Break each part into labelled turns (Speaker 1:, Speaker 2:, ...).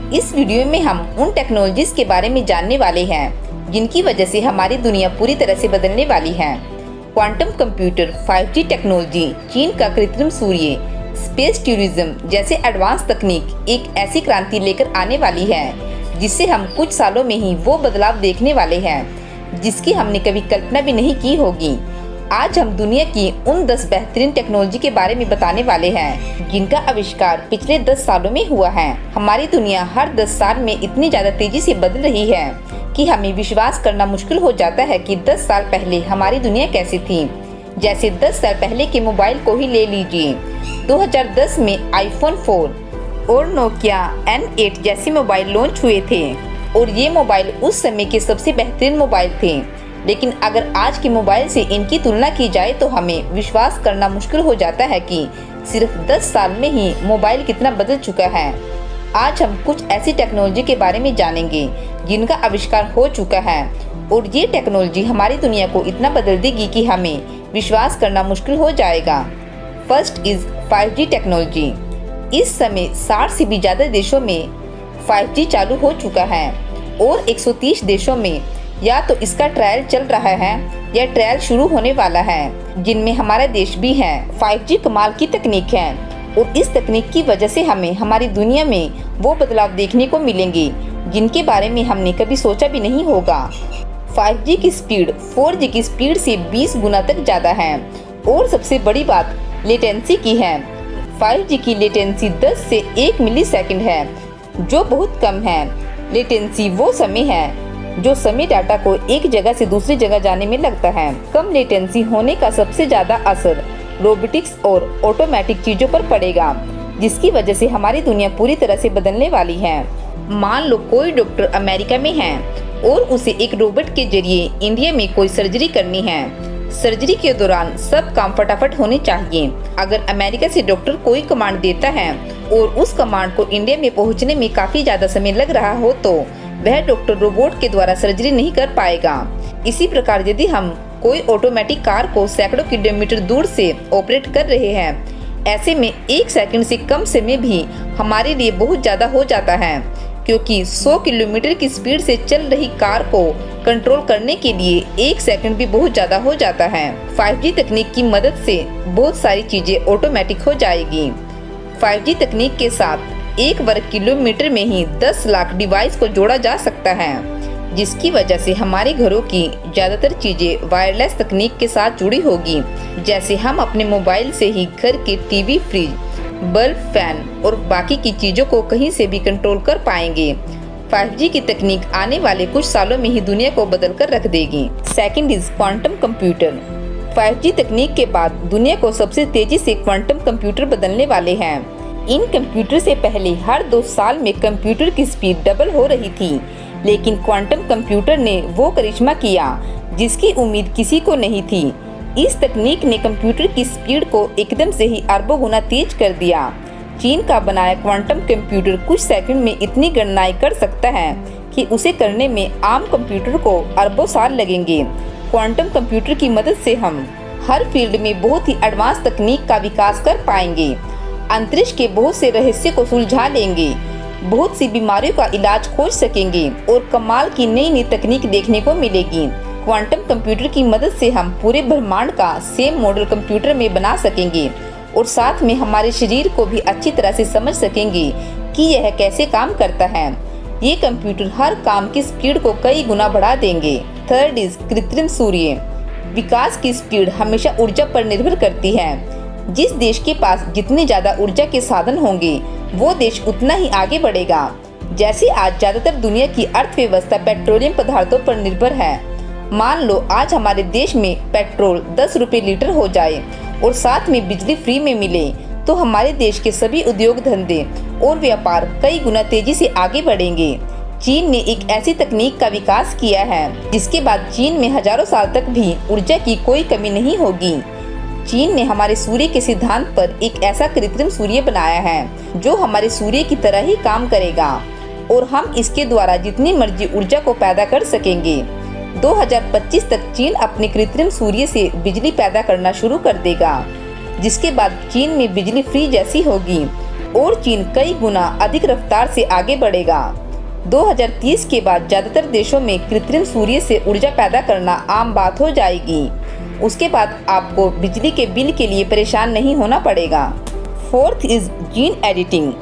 Speaker 1: इस वीडियो में हम उन टेक्नोलॉजीज के बारे में जानने वाले हैं जिनकी वजह से हमारी दुनिया पूरी तरह से बदलने वाली है। क्वांटम कंप्यूटर, 5G टेक्नोलॉजी, चीन का कृत्रिम सूर्य, स्पेस टूरिज्म जैसे एडवांस तकनीक एक ऐसी क्रांति लेकर आने वाली है जिससे हम कुछ सालों में ही वो बदलाव देखने वाले हैं जिसकी हमने कभी कल्पना भी नहीं की होगी। आज हम दुनिया की उन 10 बेहतरीन टेक्नोलॉजी के बारे में बताने वाले हैं जिनका आविष्कार पिछले 10 सालों में हुआ है। हमारी दुनिया हर 10 साल में इतनी ज्यादा तेजी से बदल रही है कि हमें विश्वास करना मुश्किल हो जाता है कि 10 साल पहले हमारी दुनिया कैसी थी। जैसे 10 साल पहले के मोबाइल को ही ले लीजिए। 2010 में आईफोन 4 और नोकिया N8 जैसे मोबाइल लॉन्च हुए थे और ये मोबाइल उस समय के सबसे बेहतरीन मोबाइल थे। लेकिन अगर आज के मोबाइल से इनकी तुलना की जाए तो हमें विश्वास करना मुश्किल हो जाता है कि सिर्फ 10 साल में ही मोबाइल कितना बदल चुका है। आज हम कुछ ऐसी टेक्नोलॉजी के बारे में जानेंगे जिनका आविष्कार हो चुका है और ये टेक्नोलॉजी हमारी दुनिया को इतना बदल देगी कि हमें विश्वास करना मुश्किल हो जाएगा। First is 5G technology. इस समय 60 से भी ज्यादा देशों में 5G चालू हो चुका है और 130 देशों में या तो इसका ट्रायल चल रहा है या ट्रायल शुरू होने वाला है, जिनमें हमारा देश भी है। 5G कमाल की तकनीक है और इस तकनीक की वजह से हमें हमारी दुनिया में वो बदलाव देखने को मिलेंगे जिनके बारे में हमने कभी सोचा भी नहीं होगा। 5G की स्पीड 4G की स्पीड से 20 गुना तक ज्यादा है और सबसे बड़ी बात लेटेंसी की है। 5G की लेटेंसी 10 से 1 मिलीसेकंड है जो बहुत कम है। लेटेंसी वो समय है जो समय डाटा को एक जगह से दूसरी जगह जाने में लगता है। कम लेटेंसी होने का सबसे ज्यादा असर रोबोटिक्स और ऑटोमेटिक चीजों पर पड़ेगा जिसकी वजह से हमारी दुनिया पूरी तरह से बदलने वाली है। मान लो कोई डॉक्टर अमेरिका में है और उसे एक रोबोट के जरिए इंडिया में कोई सर्जरी करनी है। सर्जरी के दौरान सब काम फटाफट होने चाहिए। अगर अमेरिका से डॉक्टर कोई कमांड देता है और उस कमांड को इंडिया में पहुंचने में काफी ज्यादा समय लग रहा हो तो वह डॉक्टर रोबोट के द्वारा सर्जरी नहीं कर पाएगा। इसी प्रकार यदि हम कोई ऑटोमेटिक कार को सैकड़ों किलोमीटर दूर से ऑपरेट कर रहे हैं, ऐसे में 1 सेकंड से कम समय भी हमारे लिए बहुत ज्यादा हो जाता है क्योंकि 100 किलोमीटर की स्पीड से चल रही कार को कंट्रोल करने के लिए 1 सेकंड भी बहुत ज्यादा हो जाता है। 5G तकनीक की मदद से बहुत सारी चीजें ऑटोमेटिक हो जाएगी। 5G तकनीक के साथ 1 वर्ग किलोमीटर में ही 10 लाख डिवाइस को जोड़ा जा सकता है जिसकी वजह से हमारे घरों की ज्यादातर चीजें वायरलेस तकनीक के साथ जुड़ी होगी। जैसे हम अपने मोबाइल से ही घर के टीवी, फ्रिज, बल्ब, फैन और बाकी की चीजों को कहीं से भी कंट्रोल कर पाएंगे। 5G की तकनीक आने वाले कुछ सालों में ही दुनिया को बदल कर रख देगी। Second is quantum computer. 5G तकनीक के बाद दुनिया को सबसे तेजी से क्वांटम कंप्यूटर बदलने वाले हैं। इन कंप्यूटर से पहले हर 2 साल में कंप्यूटर की स्पीड डबल हो रही थी, लेकिन क्वांटम कंप्यूटर ने वो करिश्मा किया जिसकी उम्मीद किसी को नहीं थी। इस तकनीक ने कंप्यूटर की स्पीड को एकदम से ही अरबों गुना तेज कर दिया। चीन का बनाया क्वांटम कंप्यूटर कुछ सेकंड में इतनी गणनाएं कर सकता है कि उसे करने में आम कंप्यूटर को अरबों साल लगेंगे। क्वांटम कंप्यूटर की मदद से हम हर फील्ड में बहुत ही एडवांस तकनीक का विकास कर पाएंगे। अंतरिक्ष के बहुत से रहस्य को सुलझा लेंगे, बहुत सी बीमारियों का इलाज खोज सकेंगे और कमाल की नई नई तकनीक देखने को मिलेगी। क्वांटम कंप्यूटर की मदद से हम पूरे ब्रह्मांड का सेम मॉडल कंप्यूटर में बना सकेंगे और साथ में हमारे शरीर को भी अच्छी तरह से समझ सकेंगे कि यह कैसे काम करता है। ये कंप्यूटर हर काम की स्पीड को कई गुना बढ़ा देंगे। थर्ड इज कृत्रिम सूर्य। विकास की स्पीड हमेशा ऊर्जा पर निर्भर करती है। जिस देश के पास जितनी ज्यादा ऊर्जा के साधन होंगे वो देश उतना ही आगे बढ़ेगा। जैसे आज ज्यादातर दुनिया की अर्थव्यवस्था पेट्रोलियम पदार्थों पर निर्भर है। मान लो आज हमारे देश में पेट्रोल 10 रुपए लीटर हो जाए और साथ में बिजली फ्री में मिले तो हमारे देश के सभी उद्योग धंधे और व्यापार कई गुना तेजी से आगे बढ़ेंगे। चीन ने एक ऐसी तकनीक का विकास किया है जिसके बाद चीन में हजारों साल तक भी ऊर्जा की कोई कमी नहीं होगी। चीन ने हमारे सूर्य के सिद्धांत पर एक ऐसा कृत्रिम सूर्य बनाया है जो हमारे सूर्य की तरह ही काम करेगा और हम इसके द्वारा जितनी मर्जी ऊर्जा को पैदा कर सकेंगे। 2025 तक चीन अपने कृत्रिम सूर्य से बिजली पैदा करना शुरू कर देगा जिसके बाद चीन में बिजली फ्री जैसी होगी और चीन कई गुना अधिक रफ्तार से आगे बढ़ेगा। 2030 के बाद ज्यादातर देशों में कृत्रिम सूर्य से ऊर्जा पैदा करना आम बात हो जाएगी। उसके बाद आपको बिजली के बिल के लिए परेशान नहीं होना पड़ेगा। Fourth is gene editing.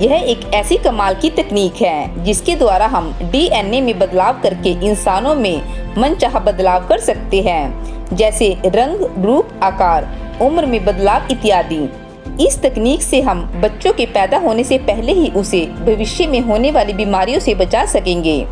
Speaker 1: यह एक ऐसी कमाल की तकनीक है जिसके द्वारा हम DNA में बदलाव करके इंसानों में मनचाहा बदलाव कर सकते हैं, जैसे रंग, रूप, आकार, उम्र में बदलाव इत्यादि। इस तकनीक से हम बच्चों के पैदा होने से पहले ही उसे भविष्य में होने वाली बीमारियों से बचा सकेंगे।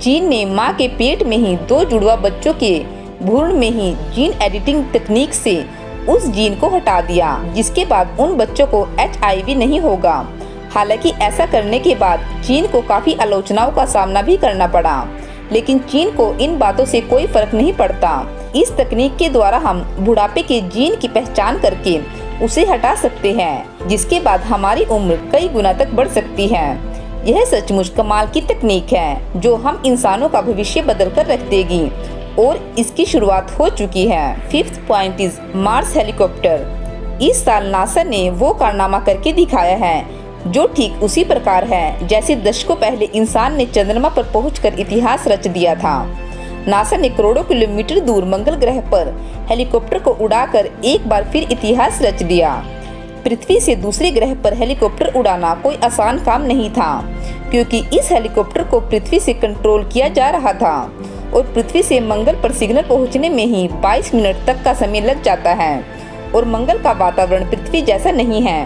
Speaker 1: चीन ने मां के पेट में ही 2 जुड़वा बच्चों के भ्रूण में ही जीन एडिटिंग तकनीक से उस जीन को हटा दिया, जिसके बाद उन बच्चों को HIV नहीं होगा। हालांकि ऐसा करने के बाद चीन को काफी आलोचनाओं का सामना भी करना पड़ा, लेकिन चीन को इन बातों से कोई फर्क नहीं पड़ता। इस तकनीक के द्वारा हम बुढ़ापे के जीन की पहचान करके उसे हटा सकते हैं, जिसके बाद हमारी उम्र कई गुना तक बढ़ सकती है। यह सचमुच कमाल की तकनीक है जो हम इंसानों का भविष्य बदल कर रख देगी और इसकी शुरुआत हो चुकी है। Fifth point is Mars helicopter. इस साल नासा ने वो कारनामा करके दिखाया है जो ठीक उसी प्रकार है जैसे दशकों पहले इंसान ने चंद्रमा पर पहुंचकर इतिहास रच दिया था। नासा ने करोड़ों किलोमीटर दूर मंगल ग्रह पर हेलीकॉप्टर को उड़ाकर एक बार फिर इतिहास रच दिया। पृथ्वी से दूसरे ग्रह पर हेलीकॉप्टर उड़ाना कोई आसान काम नहीं था, क्योंकि इस हेलीकॉप्टर को पृथ्वी से कंट्रोल किया जा रहा था और पृथ्वी से मंगल पर सिग्नल पहुंचने में ही 22 मिनट तक का समय लग जाता है। और मंगल का वातावरण पृथ्वी जैसा नहीं है,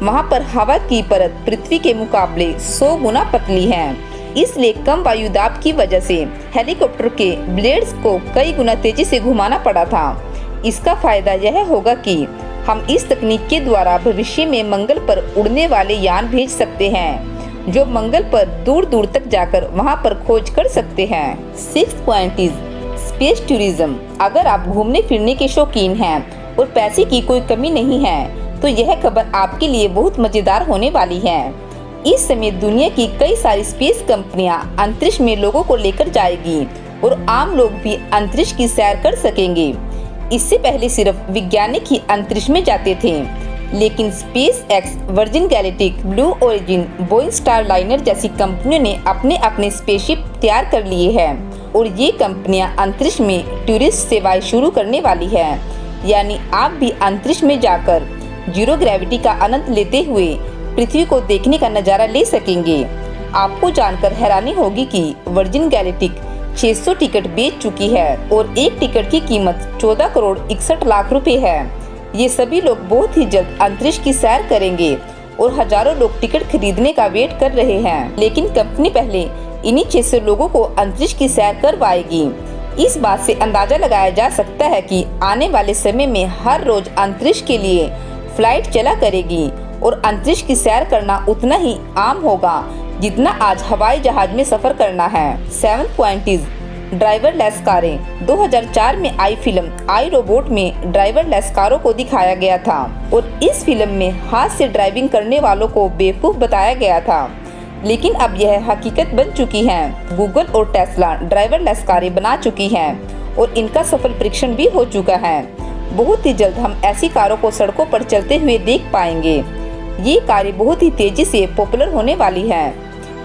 Speaker 1: वहाँ पर हवा की परत पृथ्वी के मुकाबले 100 गुना पतली है। इसलिए कम वायु दाब की वजह से हेलीकॉप्टर के ब्लेड्स को कई गुना तेजी से घुमाना पड़ा था। इसका फायदा यह होगा कि हम इस तकनीक के द्वारा भविष्य में मंगल पर उड़ने वाले यान भेज सकते हैं, जो मंगल पर दूर दूर तक जाकर वहां पर खोज कर सकते हैं। Sixth point is space tourism. अगर आप घूमने फिरने के शौकीन हैं और पैसे की कोई कमी नहीं है, तो यह खबर आपके लिए बहुत मजेदार होने वाली है। इस समय दुनिया की कई सारी स्पेस कंपनियां अंतरिक्ष में लोगों को लेकर जाएगी और आम लोग भी अंतरिक्ष की सैर कर सकेंगे। इससे पहले सिर्फ वैज्ञानिक ही अंतरिक्ष में जाते थे, लेकिन space x, virgin galactic, blue origin, Boeing star liner जैसी कंपनियों ने अपने अपने स्पेसशिप तैयार कर लिए हैं और ये कंपनियां अंतरिक्ष में टूरिस्ट सेवाएं शुरू करने वाली है। यानी आप भी अंतरिक्ष में जाकर जीरो ग्रेविटी का आनंद लेते हुए पृथ्वी को देखने का नजारा ले सकेंगे। आपको जानकर हैरानी होगी कि वर्जिन गैलेक्टिक 600 टिकट बेच चुकी है और एक टिकट की कीमत 14 करोड़ 61 लाख रुपए है। ये सभी लोग बहुत ही जल्द अंतरिक्ष की सैर करेंगे और हजारों लोग टिकट खरीदने का वेट कर रहे हैं, लेकिन कंपनी पहले इन्हीं 600 लोगों को अंतरिक्ष की सैर करवाएगी। इस बात से अंदाजा लगाया जा सकता है कि आने वाले समय में हर रोज अंतरिक्ष के लिए फ्लाइट चला करेगी और अंतरिक्ष की सैर करना उतना ही आम होगा जितना आज हवाई जहाज में सफर करना है। 7th पॉइंट इज ड्राइवरलेस कारें। 2004 में आई फिल्म आई रोबोट में ड्राइवरलेस कारों को दिखाया गया था और इस फिल्म में हाथ से ड्राइविंग करने वालों को बेवकूफ बताया गया था, लेकिन अब यह हकीकत बन चुकी है। गूगल और टेस्ला ड्राइवरलेस कारें बना चुकी हैं और इनका सफल परीक्षण भी हो चुका है। बहुत ही जल्द हम ऐसी कारों को सड़कों पर चलते हुए देख पाएंगे। ये कारें बहुत ही तेजी से पॉपुलर होने वाली है,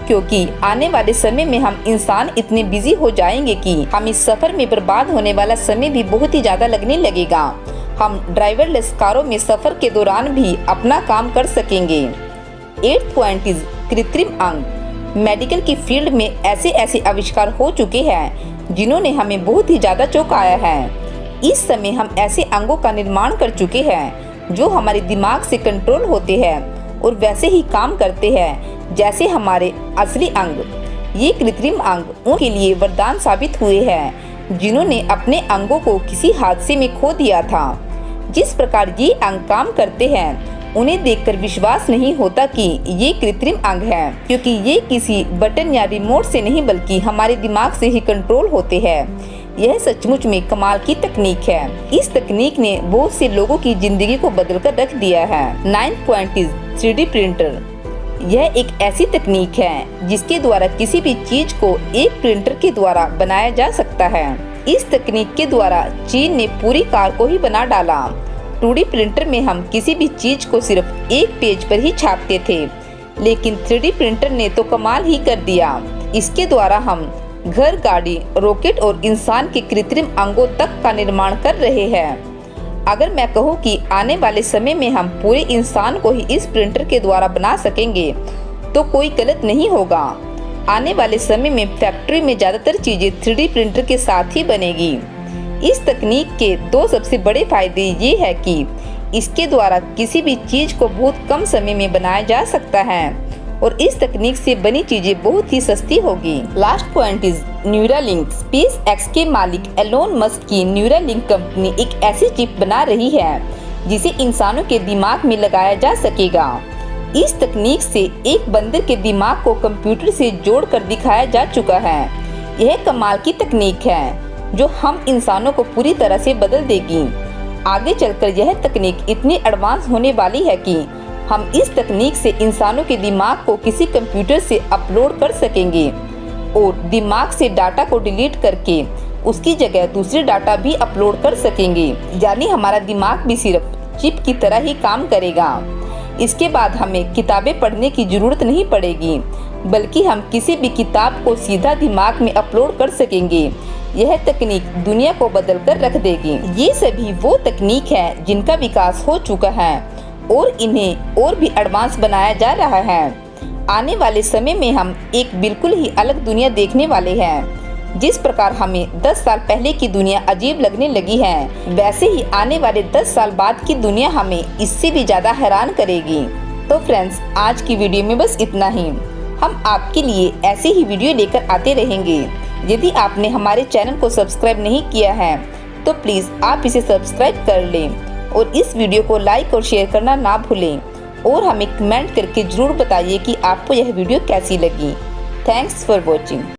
Speaker 1: क्योंकि आने वाले समय में हम इंसान इतने बिजी हो जाएंगे कि हम इस सफर में बर्बाद होने वाला समय भी बहुत ही ज्यादा लगने लगेगा। हम ड्राइवरलेस कारों में सफर के दौरान भी अपना काम कर सकेंगे। 8th पॉइंट इज कृत्रिम अंग। मेडिकल की फील्ड में ऐसे ऐसे आविष्कार हो चुके हैं जिन्होंने हमें बहुत ही ज्यादा चौंकाया है। इस समय हम ऐसे अंगों का निर्माण कर चुके हैं जो हमारे दिमाग से कंट्रोल होते हैं और वैसे ही काम करते हैं जैसे हमारे असली अंग। ये कृत्रिम अंग उनके लिए वरदान साबित हुए हैं जिन्होंने अपने अंगों को किसी हादसे में खो दिया था। जिस प्रकार ये अंग काम करते हैं उन्हें देखकर विश्वास नहीं होता कि ये कृत्रिम अंग है, क्योंकि ये किसी बटन या रिमोट से नहीं बल्कि हमारे दिमाग से ही कंट्रोल होते हैं। यह सचमुच में कमाल की तकनीक है। इस तकनीक ने बहुत से लोगों की जिंदगी को बदल कर रख दिया है। 9th point is 3D printer. यह एक ऐसी तकनीक है जिसके द्वारा किसी भी चीज को एक प्रिंटर के द्वारा बनाया जा सकता है। इस तकनीक के द्वारा चीन ने पूरी कार को ही बना डाला 2D प्रिंटर में हम किसी भी चीज को सिर्फ एक पेज पर ही छापते थे, लेकिन 3D प्रिंटर ने तो कमाल ही कर दिया। इसके द्वारा हम घर, गाड़ी, रॉकेट और इंसान के कृत्रिम अंगों तक का निर्माण कर रहे हैं। अगर मैं कहूँ कि आने वाले समय में हम पूरे इंसान को ही इस प्रिंटर के द्वारा बना सकेंगे तो कोई गलत नहीं होगा। आने वाले समय में फैक्ट्री में ज़्यादातर चीज़ें 3D प्रिंटर के साथ ही बनेगी। इस तकनीक के दो सबसे बड़े फायदे ये है कि इसके द्वारा किसी भी चीज को बहुत कम समय में बनाया जा सकता है और इस तकनीक से बनी चीजें बहुत ही सस्ती होगी। Last point is Neuralink. SpaceX के मालिक एलोन मस्क की न्यूरालिंक कंपनी एक ऐसी चिप बना रही है जिसे इंसानों के दिमाग में लगाया जा सकेगा। इस तकनीक से एक बंदर के दिमाग को कंप्यूटर से जोड़कर दिखाया जा चुका है। यह कमाल की तकनीक है जो हम इंसानों को पूरी तरह से बदल देगी। आगे चलकर यह तकनीक इतनी एडवांस होने वाली है कि हम इस तकनीक से इंसानों के दिमाग को किसी कंप्यूटर से अपलोड कर सकेंगे और दिमाग से डाटा को डिलीट करके उसकी जगह दूसरे डाटा भी अपलोड कर सकेंगे। यानी हमारा दिमाग भी सिर्फ चिप की तरह ही काम करेगा। इसके बाद हमें किताबें पढ़ने की जरूरत नहीं पड़ेगी, बल्कि हम किसी भी किताब को सीधा दिमाग में अपलोड कर सकेंगे। यह तकनीक दुनिया को बदल कर रख देगी। ये सभी वो तकनीक है जिनका विकास हो चुका है और इन्हें और भी एडवांस बनाया जा रहा है। आने वाले समय में हम एक बिल्कुल ही अलग दुनिया देखने वाले हैं। जिस प्रकार हमें 10 साल पहले की दुनिया अजीब लगने लगी है, वैसे ही आने वाले 10 साल बाद की दुनिया हमें इससे भी ज्यादा हैरान करेगी। तो फ्रेंड्स, आज की वीडियो में बस इतना ही। हम आपके लिए ऐसे ही वीडियो लेकर आते रहेंगे। यदि आपने हमारे चैनल को सब्सक्राइब नहीं किया है तो प्लीज़ आप इसे सब्सक्राइब कर लें और इस वीडियो को लाइक और शेयर करना ना भूलें और हमें कमेंट करके ज़रूर बताइए कि आपको यह वीडियो कैसी लगी। Thanks for watching.